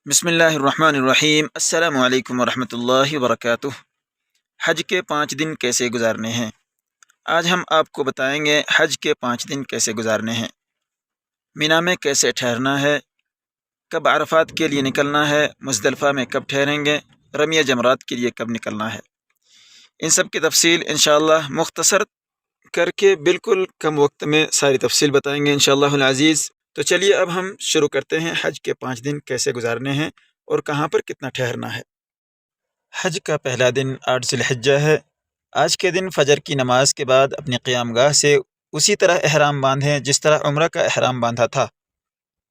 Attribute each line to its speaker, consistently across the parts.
Speaker 1: بسم اللہ الرحمن الرحیم۔ السلام علیکم ورحمۃ اللہ وبرکاتہ۔ حج کے 5 دن کیسے گزارنے ہیں؟ آج ہم آپ کو بتائیں گے حج کے 5 دن کیسے گزارنے ہیں، مینا میں کیسے ٹھہرنا ہے، کب عرفات کے لیے نکلنا ہے، مزدلفہ میں کب ٹھہریں گے، رمیہ جمرات کے لیے کب نکلنا ہے۔ ان سب کی تفصیل انشاءاللہ مختصر کر کے بالکل کم وقت میں ساری تفصیل بتائیں گے انشاءاللہ العزیز۔ تو چلیے اب ہم شروع کرتے ہیں حج کے 5 دن کیسے گزارنے ہیں اور کہاں پر کتنا ٹھہرنا ہے۔ حج کا پہلا دن 8 ذی الحجہ ہے۔ آج کے دن فجر کی نماز کے بعد اپنی قیام گاہ سے اسی طرح احرام باندھیں جس طرح عمرہ کا احرام باندھا تھا،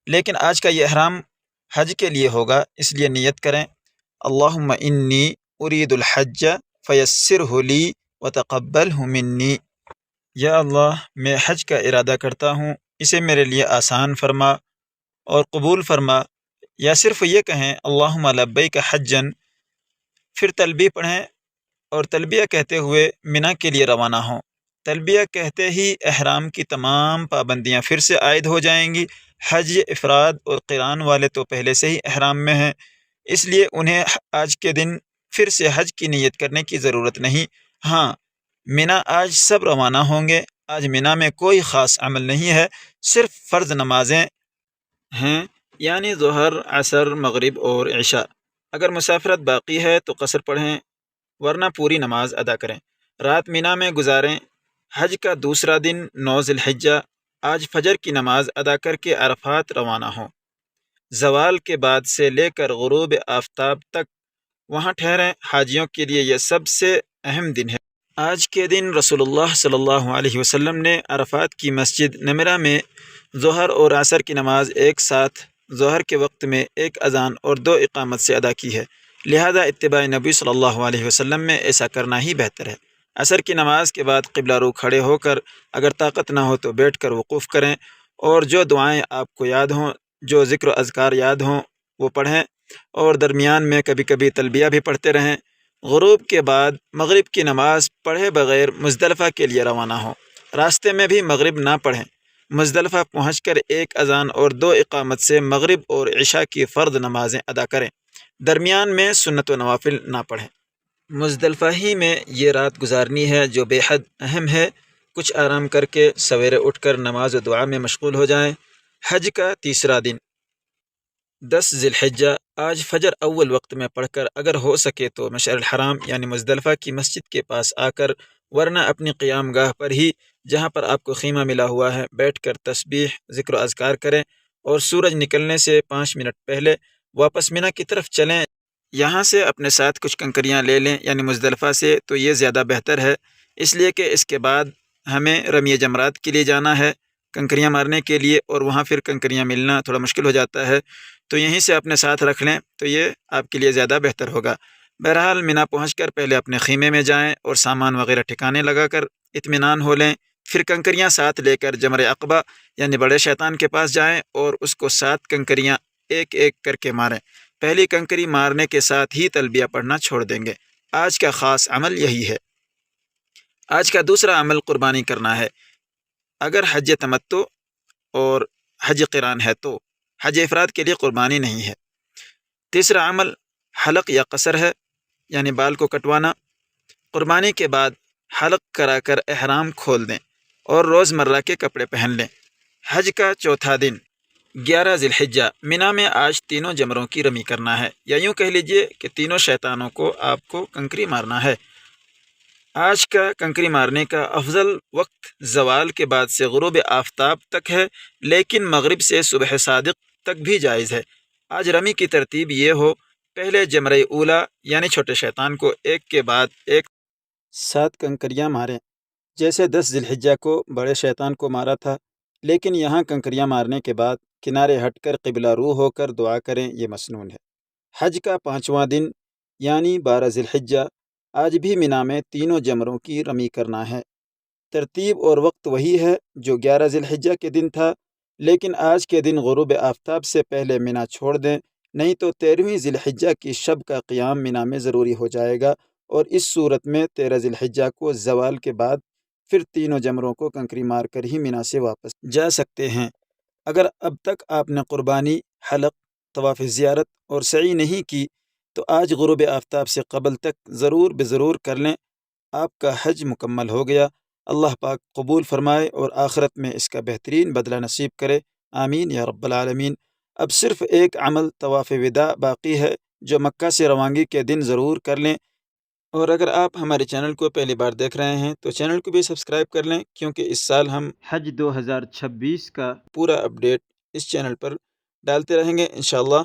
Speaker 1: لیکن آج کا یہ احرام حج کے لیے ہوگا، اس لیے نیت کریں اللہم انی ارید الحج فیسرہ لی وتقبلہ منی۔ یا اللہ میں حج کا ارادہ کرتا ہوں، اسے میرے لیے آسان فرما اور قبول فرما، یا صرف یہ کہیں اللہم لبیک حجن، پھر تلبیہ پڑھیں اور تلبیہ کہتے ہوئے مینا کے لیے روانہ ہوں۔ تلبیہ کہتے ہی احرام کی تمام پابندیاں پھر سے عائد ہو جائیں گی۔ حج افراد اور قران والے تو پہلے سے ہی احرام میں ہیں، اس لیے انہیں آج کے دن پھر سے حج کی نیت کرنے کی ضرورت نہیں۔ ہاں، مینا آج سب روانہ ہوں گے۔ آج مینا میں کوئی خاص عمل نہیں ہے، صرف فرض نمازیں ہیں، یعنی ظہر، عصر، مغرب اور عشاء۔ اگر مسافرت باقی ہے تو قصر پڑھیں، ورنہ پوری نماز ادا کریں، رات مینا میں گزاریں۔ حج کا دوسرا دن 9 ذی الحجہ، آج فجر کی نماز ادا کر کے عرفات روانہ ہوں۔ زوال کے بعد سے لے کر غروب آفتاب تک وہاں ٹھہریں۔ حاجیوں کے لیے یہ سب سے اہم دن ہے۔ آج کے دن رسول اللہ صلی اللہ علیہ وسلم نے عرفات کی مسجد نمرہ میں ظہر اور عصر کی نماز ایک ساتھ ظہر کے وقت میں 1 اذان اور 2 اقامت سے ادا کی ہے، لہذا اتباع نبی صلی اللہ علیہ وسلم میں ایسا کرنا ہی بہتر ہے۔ عصر کی نماز کے بعد قبلہ رو کھڑے ہو کر، اگر طاقت نہ ہو تو بیٹھ کر وقوف کریں، اور جو دعائیں آپ کو یاد ہوں، جو ذکر و اذکار یاد ہوں وہ پڑھیں، اور درمیان میں کبھی کبھی تلبیہ بھی پڑھتے رہیں۔ غروب کے بعد مغرب کی نماز پڑھے بغیر مزدلفہ کے لیے روانہ ہوں۔ راستے میں بھی مغرب نہ پڑھیں۔ مزدلفہ پہنچ کر 1 اذان اور 2 اقامت سے مغرب اور عشاء کی فرض نمازیں ادا کریں، درمیان میں سنت و نوافل نہ پڑھیں۔ مزدلفہ ہی میں یہ رات گزارنی ہے جو بے حد اہم ہے۔ کچھ آرام کر کے سویرے اٹھ کر نماز و دعا میں مشغول ہو جائیں۔ حج کا تیسرا دن 10 ذی الحجہ، آج فجر اول وقت میں پڑھ کر اگر ہو سکے تو مشعر الحرام یعنی مزدلفہ کی مسجد کے پاس آ کر، ورنہ اپنی قیام گاہ پر ہی جہاں پر آپ کو خیمہ ملا ہوا ہے بیٹھ کر تسبیح، ذکر و اذکار کریں، اور سورج نکلنے سے 5 منٹ پہلے واپس مینا کی طرف چلیں۔ یہاں سے اپنے ساتھ کچھ کنکریاں لے لیں، یعنی مزدلفہ سے، تو یہ زیادہ بہتر ہے، اس لیے کہ اس کے بعد ہمیں رمیہ جمرات کے لیے جانا ہے، کنکریاں مارنے کے لیے، اور وہاں پھر کنکریاں ملنا تھوڑا مشکل ہو جاتا ہے، تو یہیں سے اپنے ساتھ رکھ لیں تو یہ آپ کے لیے زیادہ بہتر ہوگا۔ بہرحال مینا پہنچ کر پہلے اپنے خیمے میں جائیں اور سامان وغیرہ ٹھکانے لگا کر اطمینان ہو لیں، پھر کنکریاں ساتھ لے کر جمر عقبہ یعنی بڑے شیطان کے پاس جائیں اور اس کو 7 کنکریاں ایک ایک کر کے ماریں۔ پہلی کنکری مارنے کے ساتھ ہی تلبیہ پڑھنا چھوڑ دیں گے۔ آج کا خاص عمل یہی ہے۔ آج کا دوسرا عمل قربانی کرنا ہے، اگر حج تمتع اور حج قران ہے تو۔ حج افراد کے لیے قربانی نہیں ہے۔ تیسرا عمل حلق یا قصر ہے، یعنی بال کو کٹوانا۔ قربانی کے بعد حلق کرا کر احرام کھول دیں اور روزمرہ کے کپڑے پہن لیں۔ حج کا چوتھا دن 11 ذی الحجہ، مینا میں آج تینوں جمروں کی رمی کرنا ہے، یا یوں کہہ لیجئے کہ تینوں شیطانوں کو آپ کو کنکری مارنا ہے۔ آج کا کنکری مارنے کا افضل وقت زوال کے بعد سے غروب آفتاب تک ہے، لیکن مغرب سے صبح صادق تک بھی جائز ہے۔ آج رمی کی ترتیب یہ ہو، پہلے جمرہ اولا یعنی چھوٹے شیطان کو ایک کے بعد ایک 7 کنکریاں ماریں، جیسے 10 ذی الحجہ کو بڑے شیطان کو مارا تھا، لیکن یہاں کنکریاں مارنے کے بعد کنارے ہٹ کر قبلہ رو ہو کر دعا کریں، یہ مسنون ہے۔ حج کا 5واں دن یعنی 12 ذی الحجہ، آج بھی مینا میں تینوں جمروں کی رمی کرنا ہے۔ ترتیب اور وقت وہی ہے جو 11 ذی الحجہ کے دن تھا، لیکن آج کے دن غروب آفتاب سے پہلے مینا چھوڑ دیں، نہیں تو 13ویں ذی الحجہ کی شب کا قیام مینا میں ضروری ہو جائے گا، اور اس صورت میں 13 ذی الحجہ کو زوال کے بعد پھر تینوں جمروں کو کنکری مار کر ہی مینا سے واپس جا سکتے ہیں۔ اگر اب تک آپ نے قربانی، حلق، طواف زیارت اور سعی نہیں کی تو آج غروب آفتاب سے قبل تک ضرور کر لیں، آپ کا حج مکمل ہو گیا۔ اللہ پاک قبول فرمائے اور آخرت میں اس کا بہترین بدلہ نصیب کرے، آمین یا رب العالمین۔ اب صرف ایک عمل طواف وداع باقی ہے جو مکہ سے روانگی کے دن ضرور کر لیں، اور اگر آپ ہمارے چینل کو پہلی بار دیکھ رہے ہیں تو چینل کو بھی سبسکرائب کر لیں، کیونکہ اس سال ہم حج 2026 کا پورا اپڈیٹ اس چینل پر ڈالتے رہیں گے انشاءاللہ۔